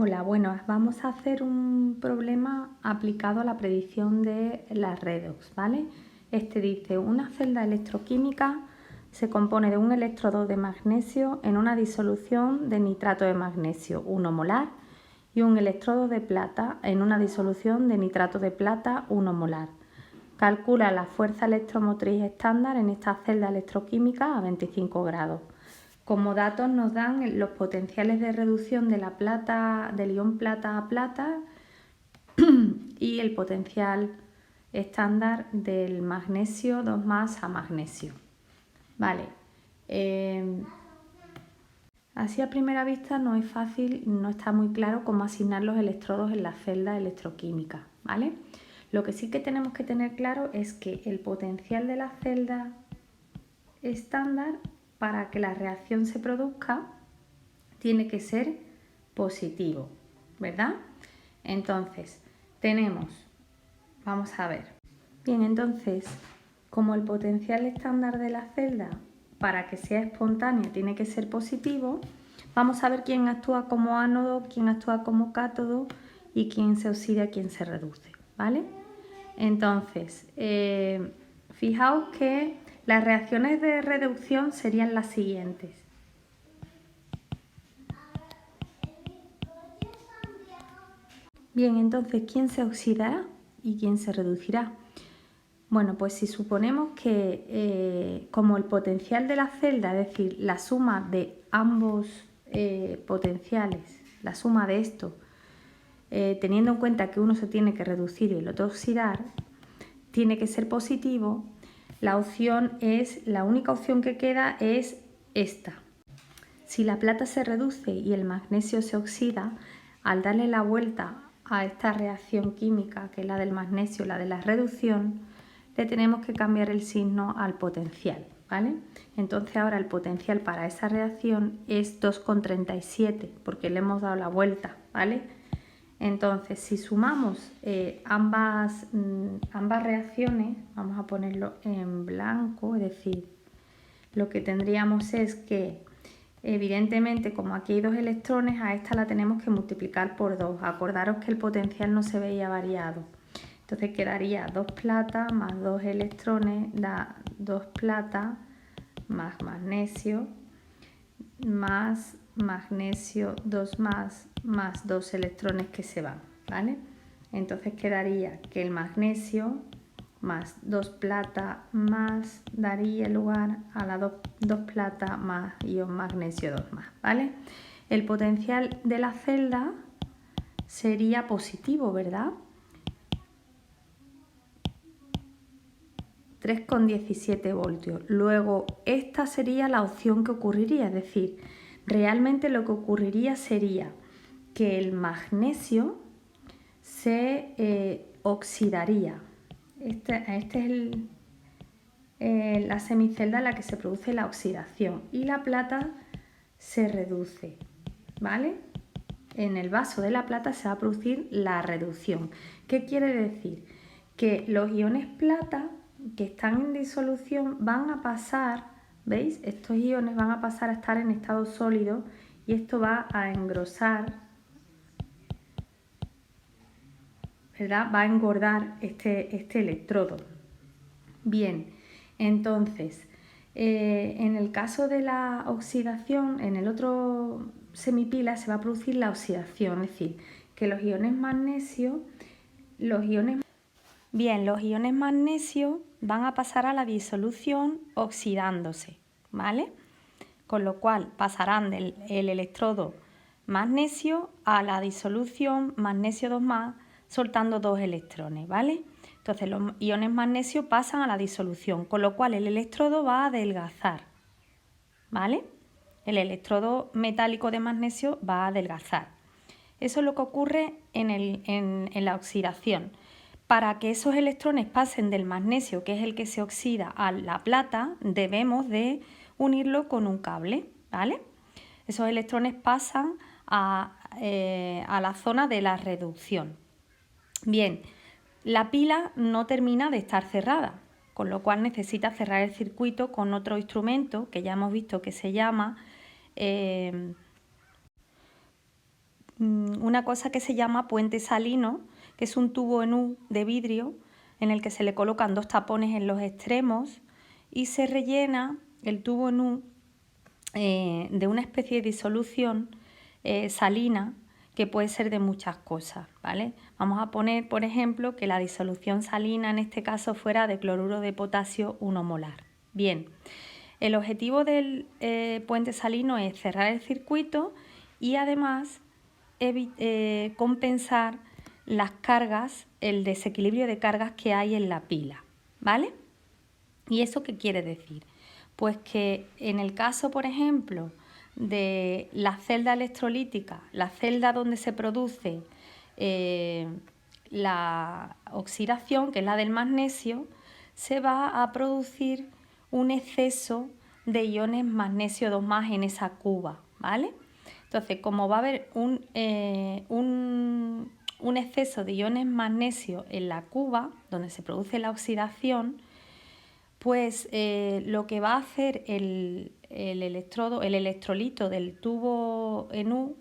Hola, bueno, vamos a hacer un problema aplicado a la predicción de la redox, ¿vale? Este dice, una celda electroquímica se compone de un electrodo de magnesio en una disolución de nitrato de magnesio 1 molar y un electrodo de plata en una disolución de nitrato de plata 1 molar. Calcula la fuerza electromotriz estándar en esta celda electroquímica a 25 grados. Como datos nos dan los potenciales de reducción de la plata, del ion plata a plata y el potencial estándar del magnesio 2 a magnesio. Vale. Así a primera vista no es fácil, no está muy claro cómo asignar los electrodos en la celda electroquímica, ¿vale? Lo que sí que tenemos que tener claro es que el potencial de la celda estándar para que la reacción se produzca tiene que ser positivo, ¿verdad? Entonces, vamos a ver. Bien, entonces, como el potencial estándar de la celda para que sea espontánea tiene que ser positivo, vamos a ver quién actúa como ánodo, quién actúa como cátodo y quién se oxida y quién se reduce, ¿vale? Entonces, fijaos que las reacciones de reducción serían las siguientes. Bien, entonces, ¿quién se oxidará y quién se reducirá? Bueno, pues si suponemos que como el potencial de la celda, es decir, la suma de ambos potenciales, la suma de esto, teniendo en cuenta que uno se tiene que reducir y el otro oxidar, tiene que ser positivo, la única opción que queda es esta. Si la plata se reduce y el magnesio se oxida, al darle la vuelta a esta reacción química, que es la del magnesio, la de la reducción, le tenemos que cambiar el signo al potencial, ¿vale? Entonces ahora el potencial para esa reacción es 2,37 porque le hemos dado la vuelta, ¿vale? Entonces, si sumamos ambas reacciones, vamos a ponerlo en blanco, es decir, lo que tendríamos es que, evidentemente, como aquí hay dos electrones, a esta la tenemos que multiplicar por 2. Acordaros que el potencial no se veía variado. Entonces quedaría 2 plata más 2 electrones, da 2 plata más magnesio 2 más 2 electrones que se van, ¿vale? Entonces quedaría que el magnesio más 2 plata más daría lugar a la 2 plata más ion magnesio 2 más, ¿vale? El potencial de la celda sería positivo, ¿verdad? 3,17 voltios. Luego, esta sería la opción que ocurriría, es decir, realmente lo que ocurriría sería que el magnesio se oxidaría. Este es la semicelda en la que se produce la oxidación y la plata se reduce, ¿vale? En el vaso de la plata se va a producir la reducción. ¿Qué quiere decir? Que los iones plata que están en disolución van a pasar, ¿veis? Estos iones van a pasar a estar en estado sólido y esto va a engrosar, ¿verdad? Va a engordar este electrodo. Bien, entonces, en el caso de la oxidación, en el otro semipila se va a producir la oxidación, es decir, que los iones magnesio van a pasar a la disolución oxidándose, ¿vale? Con lo cual pasarán del electrodo magnesio a la disolución magnesio 2 soltando 2 electrones, ¿vale? Entonces los iones magnesio pasan a la disolución, con lo cual el electrodo va a adelgazar, ¿vale? El electrodo metálico de magnesio va a adelgazar. Eso es lo que ocurre en la oxidación. Para que esos electrones pasen del magnesio, que es el que se oxida, a la plata, debemos de unirlo con un cable, ¿vale? Esos electrones pasan a la zona de la reducción. Bien, la pila no termina de estar cerrada, con lo cual necesita cerrar el circuito con otro instrumento que ya hemos visto que se llama una cosa que se llama puente salino, que es un tubo en U de vidrio en el que se le colocan dos tapones en los extremos y se rellena el tubo en U de una especie de disolución salina que puede ser de muchas cosas, ¿vale? Vamos a poner, por ejemplo, que la disolución salina en este caso fuera de cloruro de potasio 1 molar. Bien, el objetivo del puente salino es cerrar el circuito y además compensar las cargas, el desequilibrio de cargas que hay en la pila, ¿vale? ¿Y eso qué quiere decir? Pues que en el caso, por ejemplo, de la celda electrolítica, la celda donde se produce la oxidación, que es la del magnesio, se va a producir un exceso de iones magnesio 2+ en esa cuba, ¿vale? Entonces, como va a haber un exceso de iones magnesio en la cuba, donde se produce la oxidación, pues lo que va a hacer el electrolito del tubo en U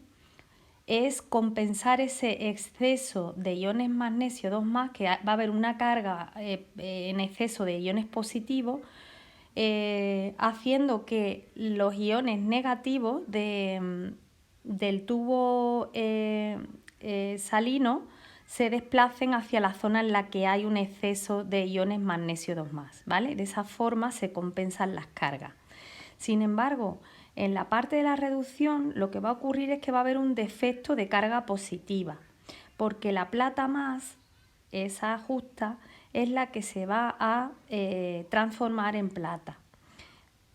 es compensar ese exceso de iones magnesio 2+, que va a haber una carga en exceso de iones positivos, haciendo que los iones negativos del tubo salino se desplacen hacia la zona en la que hay un exceso de iones magnesio 2+, ¿vale? De esa forma se compensan las cargas. Sin embargo, en la parte de la reducción lo que va a ocurrir es que va a haber un defecto de carga positiva, porque la plata más, esa justa, es la que se va a transformar en plata,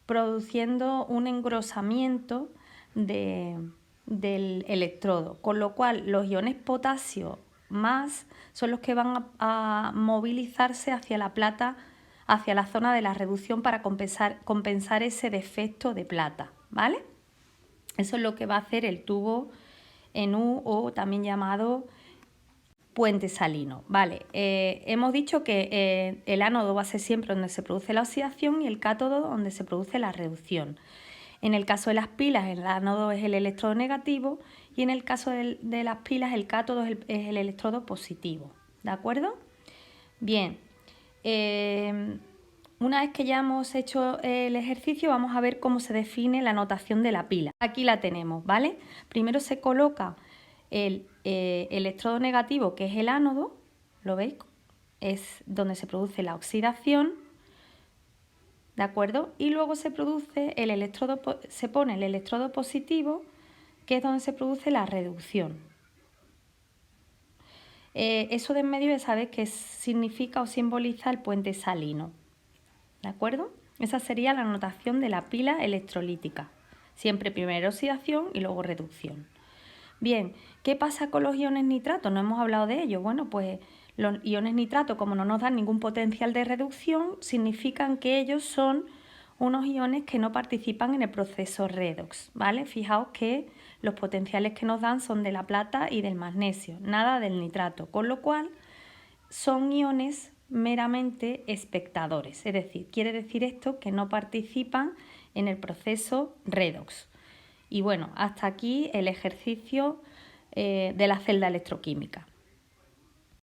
produciendo un engrosamiento del electrodo, con lo cual los iones potasio más son los que van a movilizarse hacia la plata, hacia la zona de la reducción para compensar ese defecto de plata, ¿vale? Eso es lo que va a hacer el tubo en U, o también llamado puente salino, ¿vale? Hemos dicho que el ánodo va a ser siempre donde se produce la oxidación y el cátodo donde se produce la reducción. En el caso de las pilas, el ánodo es el electrodo negativo y en el caso de las pilas, el cátodo es el electrodo positivo, ¿de acuerdo? Bien, una vez que ya hemos hecho el ejercicio, vamos a ver cómo se define la notación de la pila. Aquí la tenemos, ¿vale? Primero se coloca el electrodo negativo, que es el ánodo, ¿lo veis? Es donde se produce la oxidación, ¿de acuerdo? Y luego se pone el electrodo positivo, que es donde se produce la reducción. Eso de en medio ya sabéis que significa o simboliza el puente salino, ¿de acuerdo? Esa sería la notación de la pila electrolítica. Siempre primero oxidación y luego reducción. Bien, ¿qué pasa con los iones nitrato? No hemos hablado de ello. Bueno, pues los iones nitrato, como no nos dan ningún potencial de reducción, significan que ellos son unos iones que no participan en el proceso redox, ¿vale? Fijaos que los potenciales que nos dan son de la plata y del magnesio, nada del nitrato, con lo cual son iones meramente espectadores, es decir, quiere decir esto que no participan en el proceso redox. Y bueno, hasta aquí el ejercicio de la celda electroquímica.